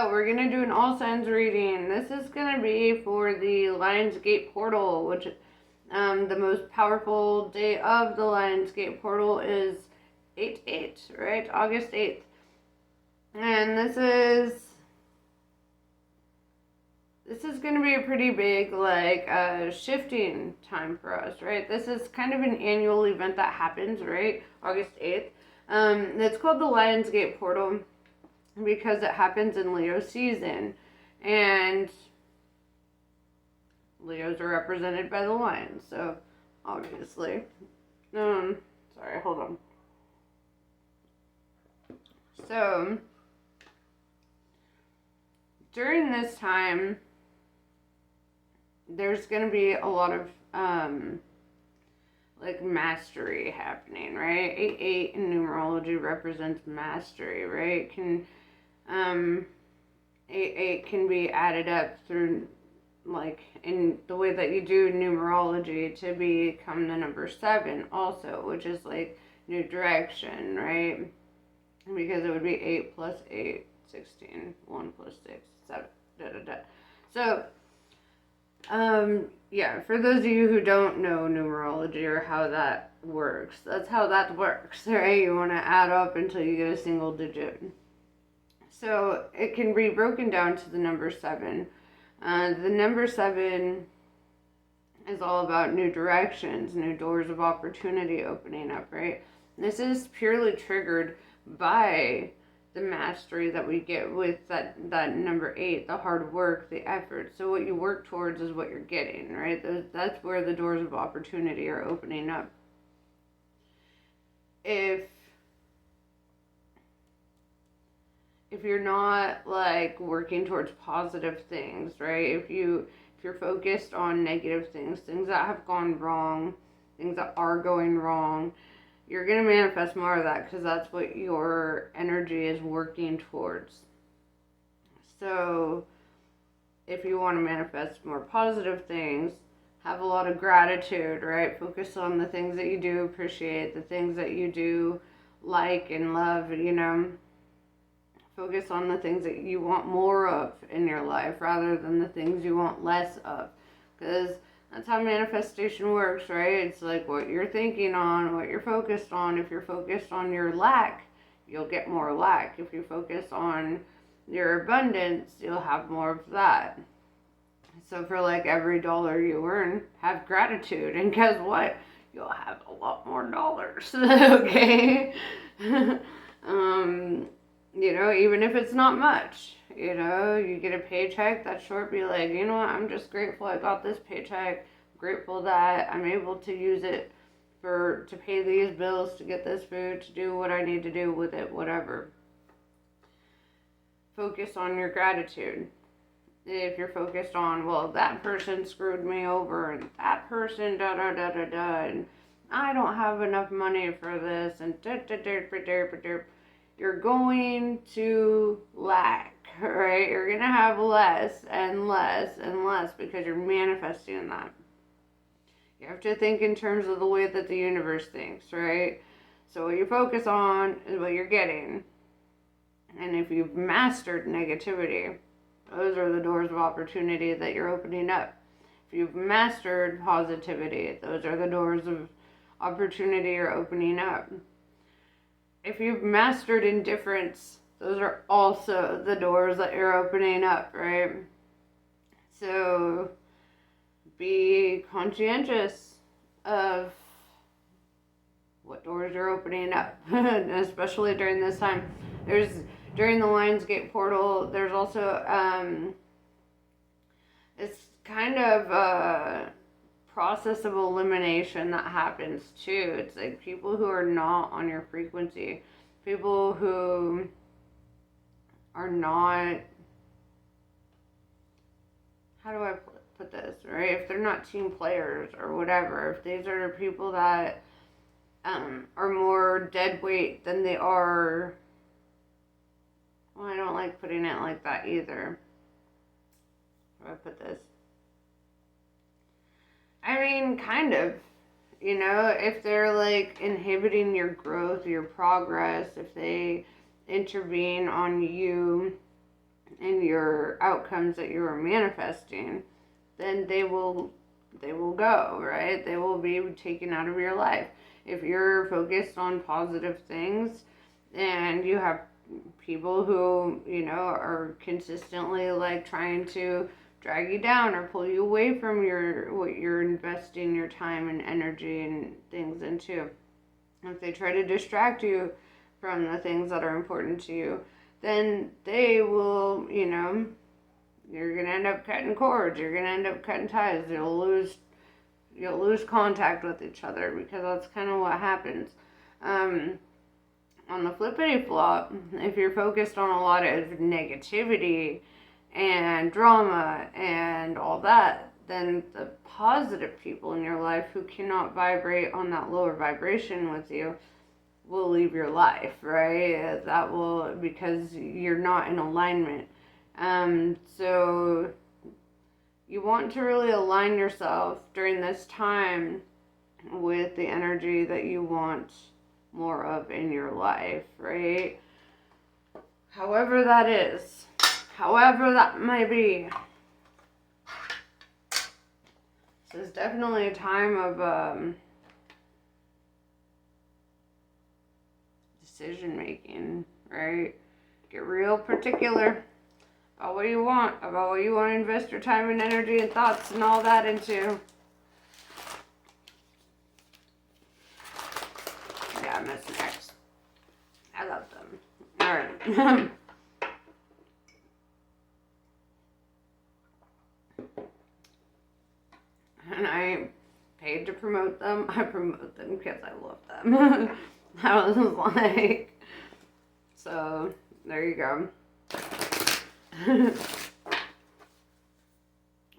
So we're going to do an all signs reading. This is going to be for the Lionsgate portal, which the most powerful day of the Lionsgate portal is 8/8, right? August 8th. And this is going to be a pretty big, like, shifting time for us, right? This is kind of an annual event that happens, right? August 8th. It's called the Lionsgate portal because it happens in Leo season. And Leos are represented by the lions, so obviously. Sorry, hold on. So, during this time, there's going to be a lot of like mastery happening, right? 8/8 in numerology represents mastery, right? 8/8 can be added up through, like, in the way that you do numerology to become the number 7 also, which is like new direction, right? Because it would be 8 plus 8, 16, 1 plus 6, 7, da da da. So, yeah, for those of you who don't know numerology or how that works, that's how that works, right? You want to add up until you get a single digit. So it can be broken down to the number 7. The number 7 is all about new directions, new doors of opportunity opening up, right? This is purely triggered by the mastery that we get with that number 8, the hard work, the effort. So what you work towards is what you're getting, right? That's where the doors of opportunity are opening up. If you're not, like, working towards positive things, right? If you're focused on negative things that have gone wrong, things that are going wrong, you're going to manifest more of that because that's what your energy is working towards. So if you want to manifest more positive things, have a lot of gratitude, right? Focus on the things that you do appreciate, the things that you do like and love, Focus on the things that you want more of in your life rather than the things you want less of. Because that's how manifestation works, right? It's like what you're thinking on, what you're focused on. If you're focused on your lack, you'll get more lack. If you focus on your abundance, you'll have more of that. So for, like, every dollar you earn, have gratitude. And guess what? You'll have a lot more dollars. Okay? Even if it's not much, you get a paycheck, that's short, be like, you know what, I'm just grateful I got this paycheck, grateful that I'm able to use it to pay these bills, to get this food, to do what I need to do with it, whatever. Focus on your gratitude. If you're focused on, well, that person screwed me over, and that person da-da-da-da-da, and I don't have enough money for this, and da-da-da-da-da-da-da, you're going to lack, right? You're going to have less and less and less because you're manifesting that. You have to think in terms of the way that the universe thinks, right? So what you focus on is what you're getting. And if you've mastered negativity, those are the doors of opportunity that you're opening up. If you've mastered positivity, those are the doors of opportunity you're opening up. If you've mastered indifference, those are also the doors that you're opening up, right? So be conscientious of what doors you're opening up, especially during this time. During the Lionsgate portal, there's also, it's kind of a process of elimination that happens too. It's like people who are not on your frequency, people who are not, how do I put this, right? If they're not team players or whatever, if these are people that are more dead weight than they are, well, I don't like putting it like that either. How do I put this? I mean, kind of. If they're, like, inhibiting your growth, your progress, if they intervene on you and your outcomes that you are manifesting, then they will go, right? They will be taken out of your life. If you're focused on positive things and you have people who, are consistently like trying to drag you down or pull you away from what you're investing your time and energy and things into, if they try to distract you from the things that are important to you, then they will, you're going to end up cutting cords, you're going to end up cutting ties, you'll lose contact with each other, because that's kind of what happens. On the flippity flop, if you're focused on a lot of negativity and drama and all that, then the positive people in your life who cannot vibrate on that lower vibration with you will leave your life, right? That will, because you're not in alignment. So you want to really align yourself during this time with the energy that you want more of in your life, right? However that is, however that may be. This is definitely a time of decision making, right? Get real particular about what you want, to invest your time and energy and thoughts and all that into. Yeah, I miss snacks. I love them. Alright. And I paid to promote them. I promote them because I love them. I was like, so there you go.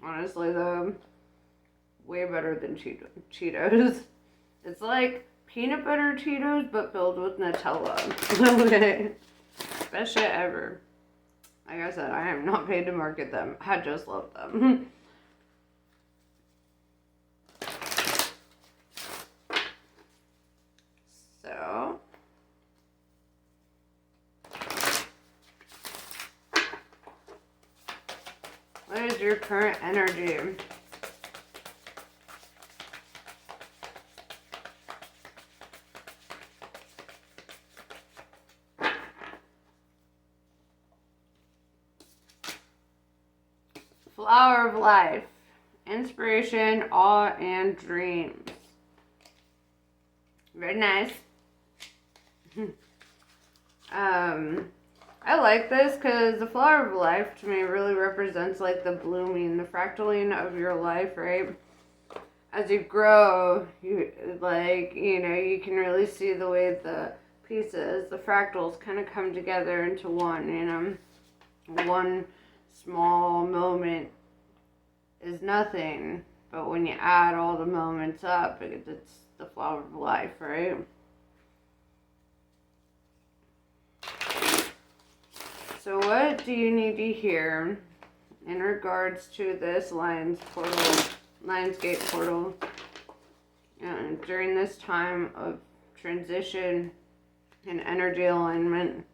Honestly though, way better than Cheetos. It's like peanut butter Cheetos, but filled with Nutella. Okay. Best shit ever. Like I said, I am not paid to market them. I just love them. So, what is your current energy? Flower of life, inspiration, awe, and dreams. Very nice. I like this because the flower of life to me really represents like the blooming, the fractaling of your life, right? As you grow, you can really see the way the pieces, the fractals kind of come together into one, one small moment is nothing, but when you add all the moments up, it's the flower of life, right? So what do you need to hear in regards to this Lionsgate portal during this time of transition and energy alignment?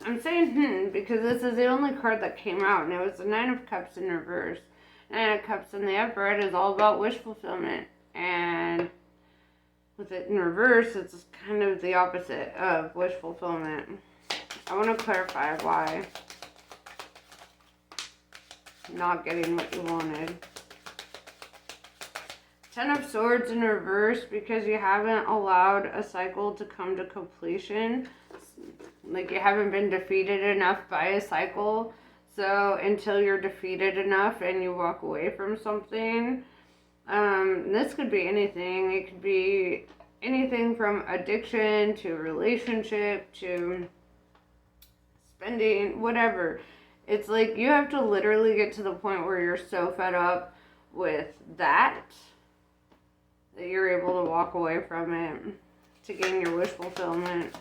I'm saying because this is the only card that came out, and it was the Nine of Cups in reverse. Nine of Cups in the upright is all about wish fulfillment, and with it in reverse, it's kind of the opposite of wish fulfillment. I want to clarify why not getting what you wanted. Ten of Swords in reverse because you haven't allowed a cycle to come to completion. Like you haven't been defeated enough by a cycle. So until you're defeated enough and you walk away from something, this could be anything. It could be anything from addiction to relationship to spending, whatever. It's like you have to literally get to the point where you're so fed up with that you're able to walk away from it to gain your wish fulfillment.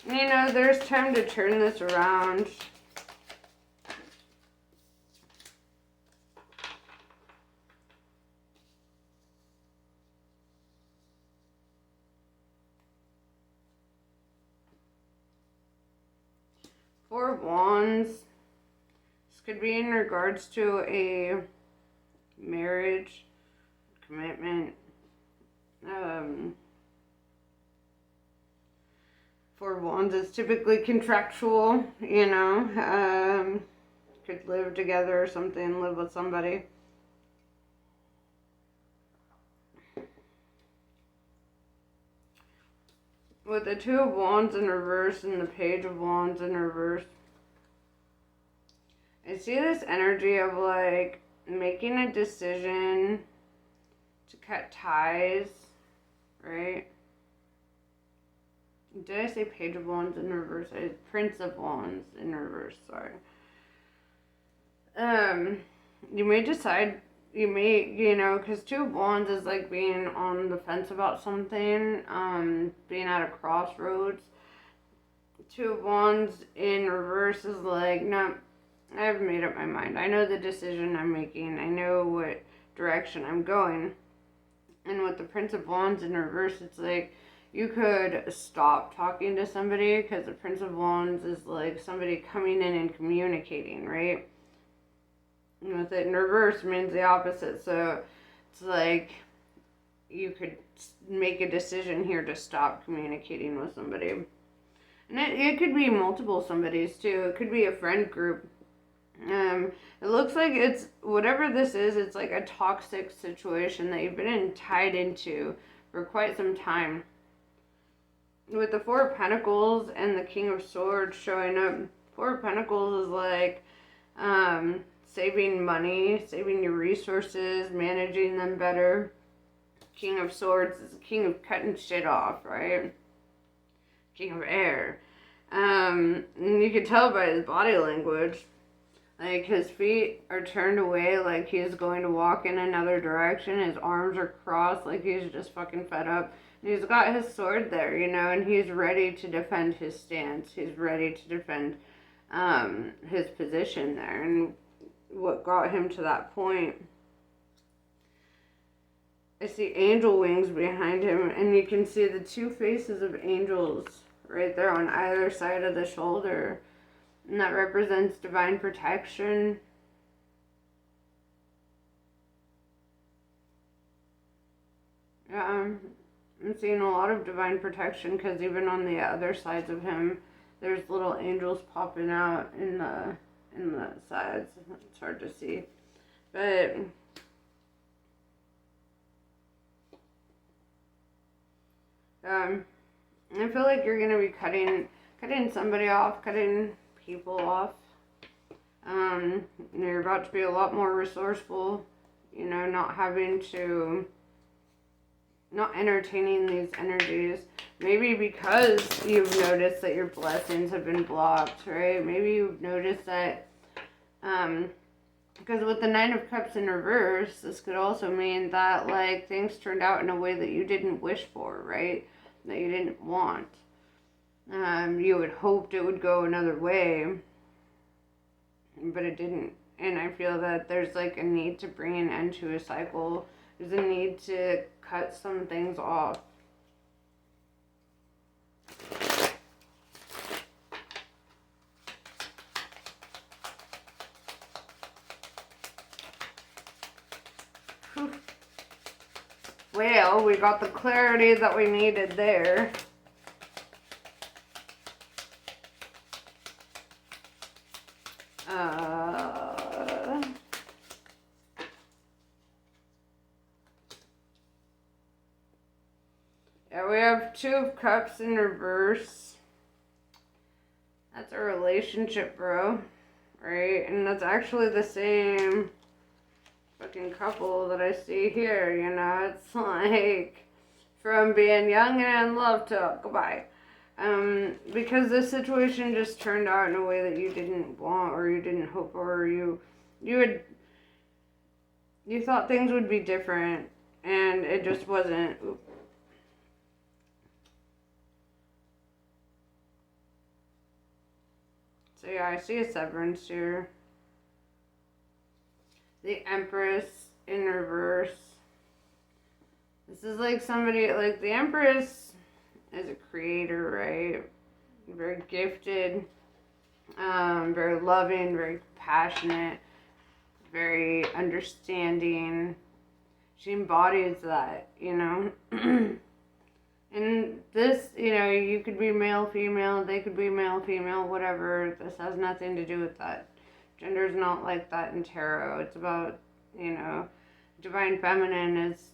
You know, there's time to turn this around. Four of Wands. This could be in regards to a marriage, commitment. Four of Wands is typically contractual, you know. Could live together or something, live with somebody. With the Two of Wands in reverse and the Page of Wands in reverse, I see this energy of like making a decision to cut ties, right? Did I say Page of Wands in reverse? Prince of Wands in reverse, sorry. You may decide, you know, because Two of Wands is like being on the fence about something, being at a crossroads. Two of Wands in reverse is like, no, I've made up my mind. I know the decision I'm making. I know what direction I'm going. And with the Prince of Wands in reverse, it's like you could stop talking to somebody because the Prince of Wands is like somebody coming in and communicating, right? And with it in reverse means the opposite. So it's like you could make a decision here to stop communicating with somebody. And it could be multiple somebodies too. It could be a friend group. It looks like it's, whatever this is, it's like a toxic situation that you've been tied into for quite some time. With the Four of Pentacles and the King of Swords showing up, Four of Pentacles is like saving money, saving your resources, managing them better. King of Swords is the king of cutting shit off, right? King of Air. And you can tell by his body language. Like, his feet are turned away like he's going to walk in another direction. His arms are crossed like he's just fucking fed up. And he's got his sword there, you know, and he's ready to defend his stance. He's ready to defend his position there. And what got him to that point. I see angel wings behind him, and you can see the two faces of angels right there on either side of the shoulder. And that represents divine protection. Yeah, I'm seeing a lot of divine protection because even on the other sides of him, there's little angels popping out in the sides. It's hard to see, but I feel like you're gonna be cutting somebody off, cutting people off. You're about to be a lot more resourceful, you know, not entertaining these energies. Maybe because you've noticed that your blessings have been blocked, right? Maybe you've noticed that, because with the Nine of Cups in reverse, this could also mean that, like, things turned out in a way that you didn't wish for, right? That you didn't want. You had hoped it would go another way, but it didn't. And I feel that there's like a need to bring an end to a cycle. There's a need to cut some things off. Whew. Well, we got the clarity that we needed there. Yeah, we have Two of Cups in reverse. That's a relationship, bro. Right? And that's actually the same fucking couple that I see here, you know? It's like from being young and in love to goodbye. Because this situation just turned out in a way that you didn't want or you didn't hope for, or you thought things would be different and it just wasn't. So yeah, I see a severance here. The Empress in reverse. This is like somebody, like the Empress is a creator, right? Very gifted, very loving, very passionate, very understanding. She embodies that, you know? And this, you know, you could be male, female, they could be male, female, whatever. This has nothing to do with that. Gender's not like that in tarot. It's about, you know, divine feminine is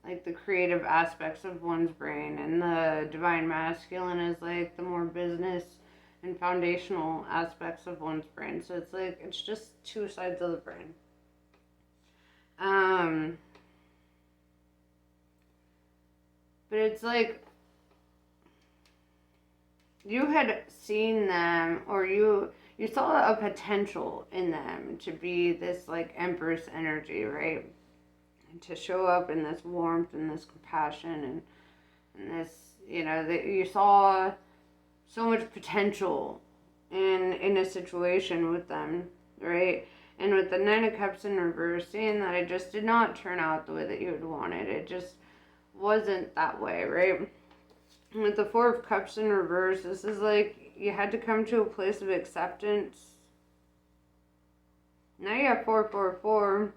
like the creative aspects of one's brain, and the divine masculine is like the more business and foundational aspects of one's brain. So it's like, it's just two sides of the brain. But it's like you had seen them, or you saw a potential in them to be this like Empress energy, right? And to show up in this warmth and this compassion and this, you know, that you saw so much potential in a situation with them, right? And with the Nine of Cups in reverse, seeing that it just did not turn out the way that you had wanted. It just wasn't that way, right? And with the Four of Cups in reverse, this is like you had to come to a place of acceptance. Now you have 444,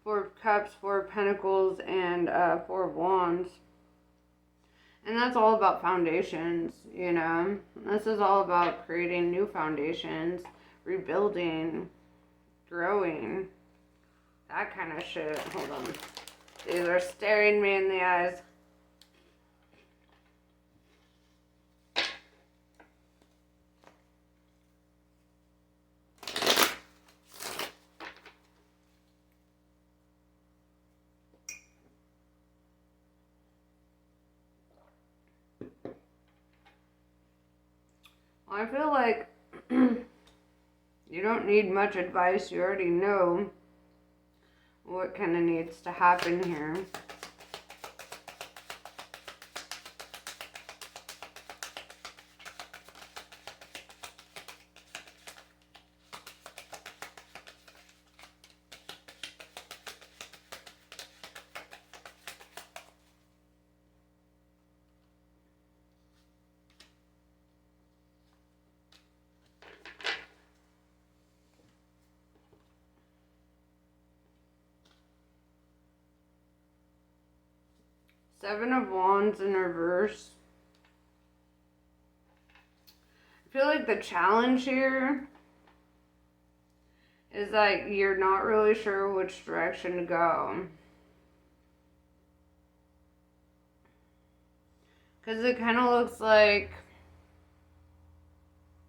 Four of Cups, Four of Pentacles, and Four of Wands. And that's all about foundations, you know? This is all about creating new foundations, rebuilding, growing, that kind of shit. Hold on. These are staring me in the eyes. I feel like you don't need much advice. You already know what kind of needs to happen here. Seven of Wands in reverse. I feel like the challenge here is that you're not really sure which direction to go. Because it kind of looks like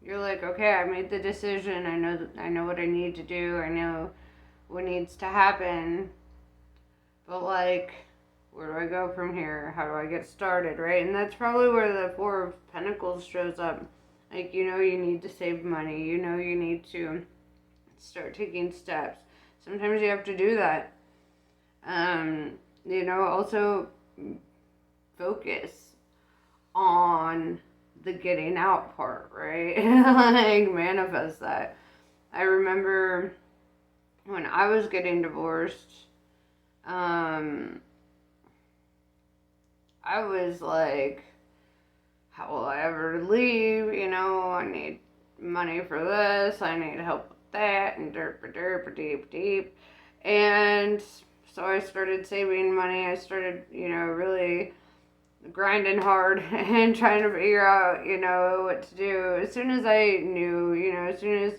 you're like, okay, I made the decision. I know what I need to do. I know what needs to happen. But like, where do I go from here? How do I get started, right? And that's probably where the Four of Pentacles shows up. Like, you know, you need to save money. You know, you need to start taking steps. Sometimes you have to do that. You know, also focus on the getting out part, right? Like, manifest that. I remember when I was getting divorced, I was like, how will I ever leave? You know, I need money for this, I need help with that, and deep. And so I started saving money. I started, you know, really grinding hard and trying to figure out, you know, what to do. As soon as I knew, you know, as soon as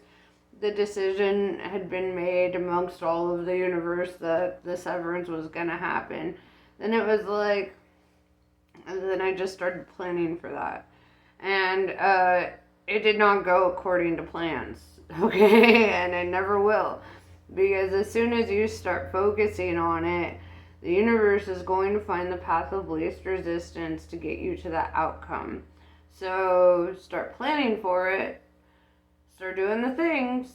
the decision had been made amongst all of the universe that the severance was going to happen, then it was like, and then I just started planning for that. And it did not go according to plans, okay? And it never will. Because as soon as you start focusing on it, the universe is going to find the path of least resistance to get you to that outcome. So start planning for it, start doing the things,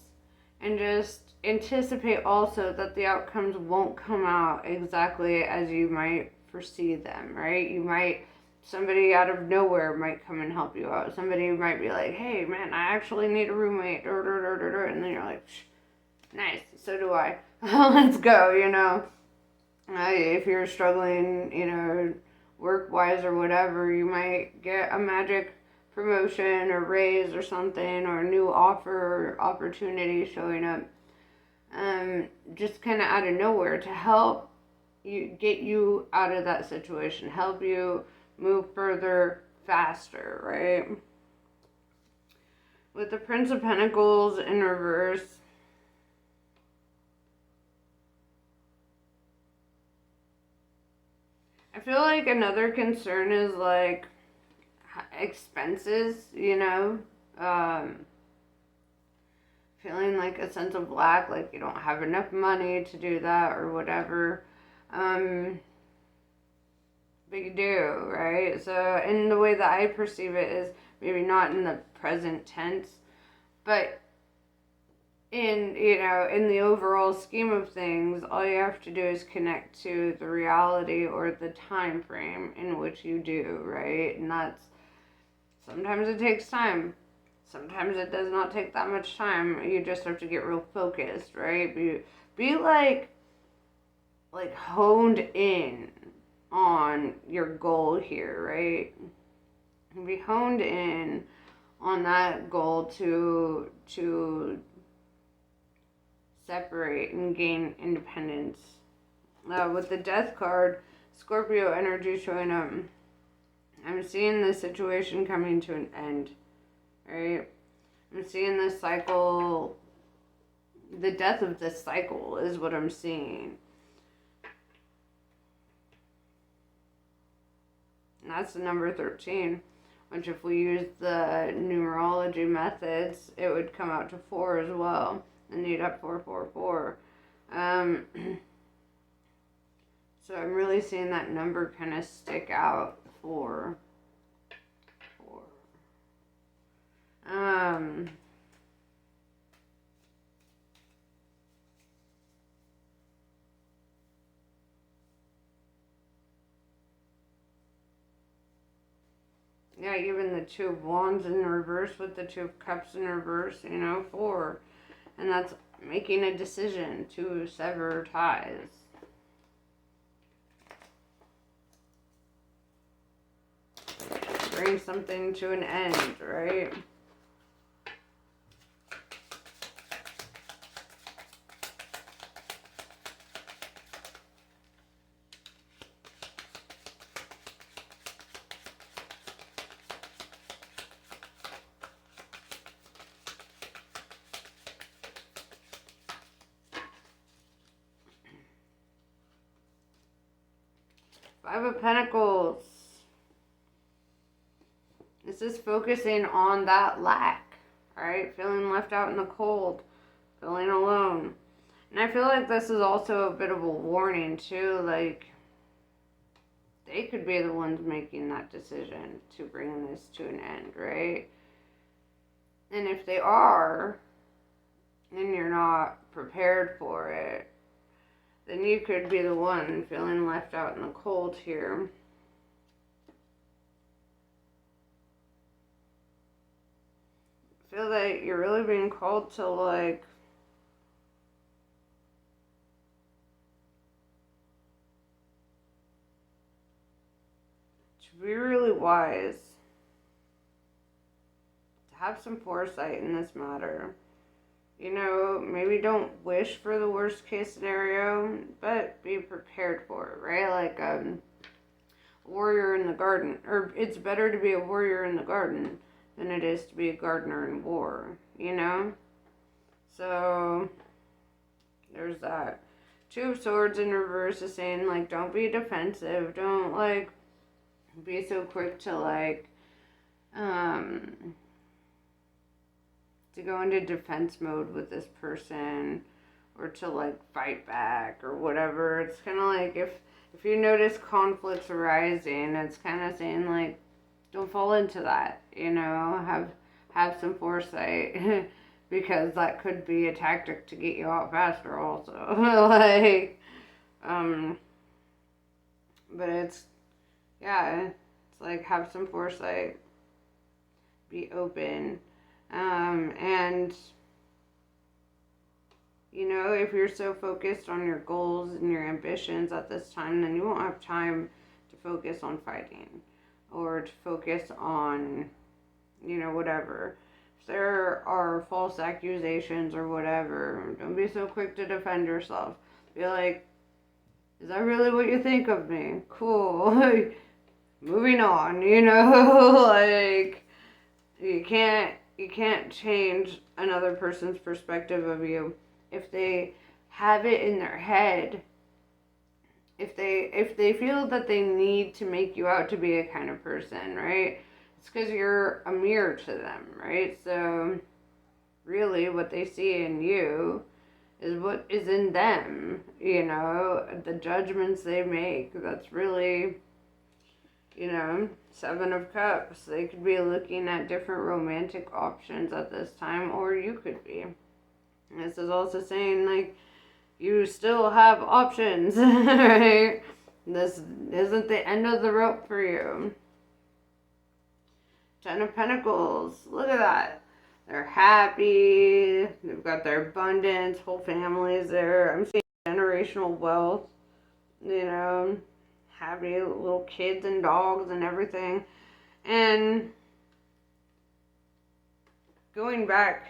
and just anticipate also that the outcomes won't come out exactly as you might foresee them, right? Somebody out of nowhere might come and help you out. Somebody might be like, hey man, I actually need a roommate, and then you're like, nice, so do I. Let's go, if you're struggling, work-wise or whatever, you might get a magic promotion or raise or something, or a new offer or opportunity showing up, just kind of out of nowhere to help you get you out of that situation, help you move further faster, right? With the Prince of Pentacles in reverse, I feel like another concern is like expenses, feeling like a sense of lack, like you don't have enough money to do that or whatever. But you do, right? So, and the way that I perceive it is maybe not in the present tense, but in the overall scheme of things, all you have to do is connect to the reality or the time frame in which you do, right? And that's, sometimes it takes time, sometimes it does not take that much time. You just have to get real focused, right? Be like honed in on your goal here, right? Be honed in on that goal to separate and gain independence. With the Death card, Scorpio energy showing up, I'm seeing this situation coming to an end, right? I'm seeing this cycle, the death of this cycle is what I'm seeing. And that's the number 13, which if we use the numerology methods, it would come out to 4 as well. And you'd have 444. So I'm really seeing that number kind of stick out for 4. Yeah, even the 2 of Wands in reverse with the 2 of Cups in reverse, 4. And that's making a decision to sever ties. Bring something to an end, right? Five of Pentacles. This is focusing on that lack, right? Feeling left out in the cold, feeling alone. And I feel like this is also a bit of a warning too, like they could be the ones making that decision to bring this to an end, right? And if they are, and you're not prepared for it, then you could be the one feeling left out in the cold here. I feel that you're really being called to to be really wise, to have some foresight in this matter. Maybe don't wish for the worst case scenario, but be prepared for it, right? Like a warrior in the garden. Or it's better to be a warrior in the garden than it is to be a gardener in war, So, there's that. 2 of Swords in reverse is saying, don't be defensive. Don't, be so quick to, to go into defense mode with this person, or to like fight back or whatever. It's kind of like if you notice conflicts arising, it's kind of saying like, don't fall into that. Have some foresight because that could be a tactic to get you out faster. Also, like, but it's like have some foresight, be open, and if you're so focused on your goals and your ambitions at this time, then you won't have time to focus on fighting or to focus on, whatever. If there are false accusations or whatever, don't be so quick to defend yourself. Be like, is that really what you think of me? Cool. Moving on, like, you can't change another person's perspective of you if they have it in their head, if they feel that they need to make you out to be a kind of person, right? It's because you're a mirror to them, right? So really what they see in you is what is in them, the judgments they make. That's really, Seven of Cups. They could be looking at different romantic options at this time, or you could be. This is also saying, like, you still have options, right? This isn't the end of the rope for you. Ten of Pentacles. Look at that. They're happy. They've got their abundance. Whole families there. I'm seeing generational wealth. Happy little kids and dogs and everything. And going back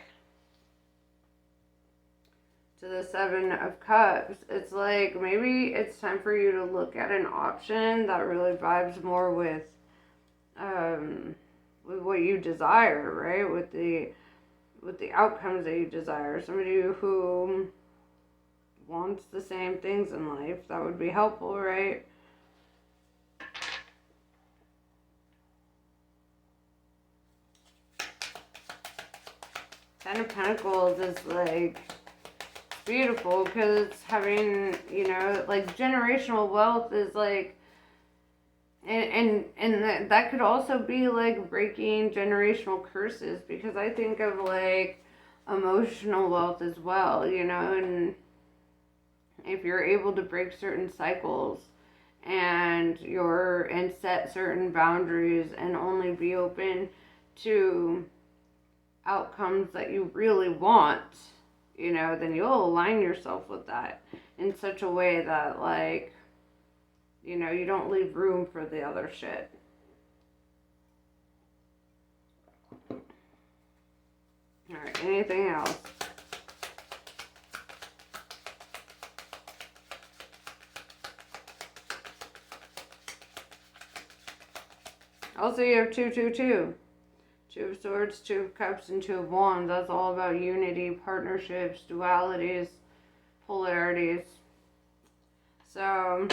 to the Seven of Cups, it's like maybe it's time for you to look at an option that really vibes more with what you desire, right? With the outcomes that you desire. Somebody who wants the same things in life, that would be helpful, right? Ten of Pentacles is like beautiful because it's having, like generational wealth is like, and that could also be like breaking generational curses, because I think of like emotional wealth as well, and if you're able to break certain cycles and set certain boundaries and only be open to outcomes that you really want, then you'll align yourself with that in such a way that, like, you don't leave room for the other shit. Alright, anything else? Also, you have 222. Two of Swords, Two of Cups, and Two of Wands. That's all about unity, partnerships, dualities, polarities. So,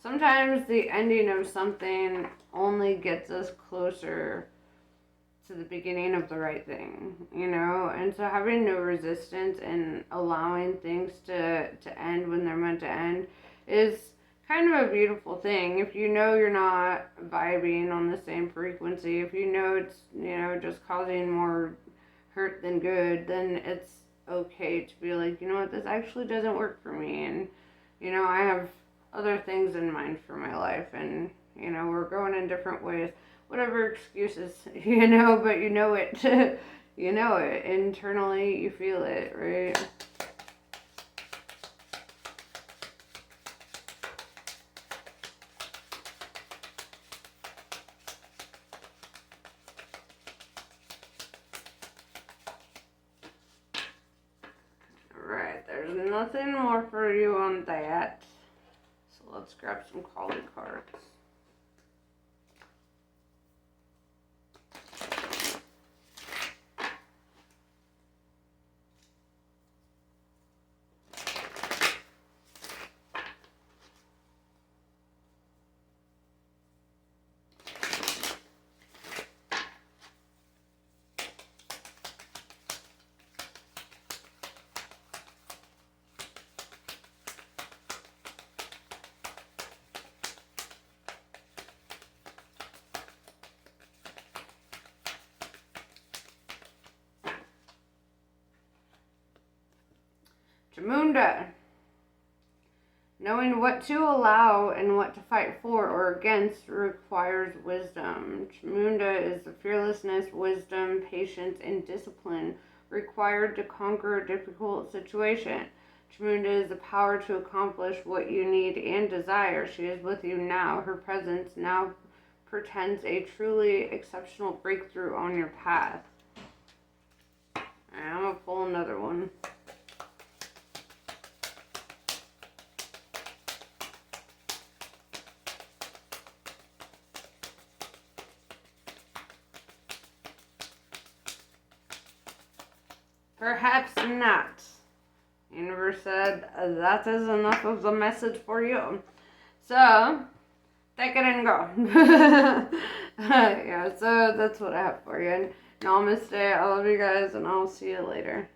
sometimes the ending of something only gets us closer to the beginning of the right thing, and so having no resistance and allowing things to end when they're meant to end is kind of a beautiful thing. If you're not vibing on the same frequency, if it's just causing more hurt than good, then it's okay to be like, what, this actually doesn't work for me, and I have other things in mind for my life, and we're going in different ways, whatever excuses, but it it internally, you feel it, right? Nothing more for you on that. So let's grab some Kali cards. Chamunda. Knowing what to allow and what to fight for or against requires wisdom. Chamunda is the fearlessness, wisdom, patience, and discipline required to conquer a difficult situation. Chamunda is the power to accomplish what you need and desire. She is with you now. Her presence now portends a truly exceptional breakthrough on your path. I'm going to pull another one. Perhaps not. Universe said that is enough of the message for you. So, take it and go. Yeah, so that's what I have for you. Namaste. I love you guys, and I'll see you later.